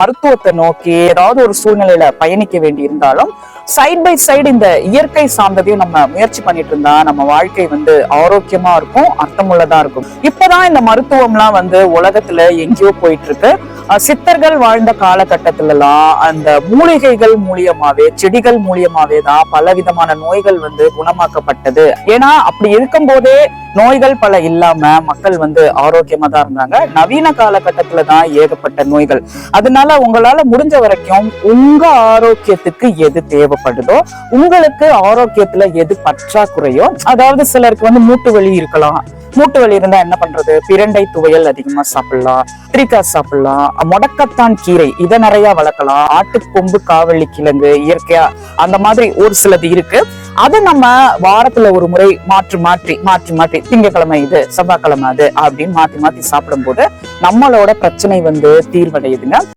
மருத்துவத்தை நோக்கி ஏதாவது ஒரு சூழ்நிலையில பயணிக்க வேண்டி இருந்தாலும் சைட் பை சைடு இந்த இயற்கை சார்ந்ததையும் நம்ம முயற்சி பண்ணிட்டு இருந்தா நம்ம வாழ்க்கை ஆரோக்கியமா இருக்கும், அர்த்தமுள்ளதா இருக்கும். இப்பதான் இந்த மருத்துவம்லாம் உலகத்துல எங்கேயோ போயிட்டு இருக்கு. சித்தர்கள் வாழ்ந்த காலகட்டத்துல எல்லாம் அந்த மூலிகைகள் மூலியமாவே, செடிகள் மூலியமாவே தான் பல விதமான நோய்கள் குணமாக்கப்பட்டது. ஏன்னா அப்படி இருக்கும் போதே நோய்கள் பல இல்லாம மக்கள் ஆரோக்கியமா தான் இருந்தாங்க. நவீன காலகட்டத்துலதான் ஏகப்பட்ட நோய்கள். அதனால உங்களால முடிஞ்ச வரைக்கும் உங்க ஆரோக்கியத்துக்கு எது தேவைப்படுதோ, உங்களுக்கு ஆரோக்கியத்துல எது பற்றாக்குறையோ, அதாவது சிலருக்கு மூட்டு வலி இருக்கலாம். மூட்டு வலி இருந்தா என்ன பண்றது? பிரண்டை துவையல் அதிகமா சாப்பிடலாம், கத்திரிக்காய் சாப்பிடலாம், முடக்கத்தான் கீரை இதை நிறைய வளர்க்கலாம், ஆட்டுக்கொம்பு, காவள்ளி கிழங்கு இயற்கையா அந்த மாதிரி ஒரு சிலது இருக்கு. அதை நம்ம வாரத்துல ஒரு முறை மாற்றி மாற்றி திங்கக்கிழமை இது, செவ்வாய்க்கிழமை அது அப்படின்னு மாத்தி சாப்பிடும் போது நம்மளோட பிரச்சனை தீர்வடையுதுங்க.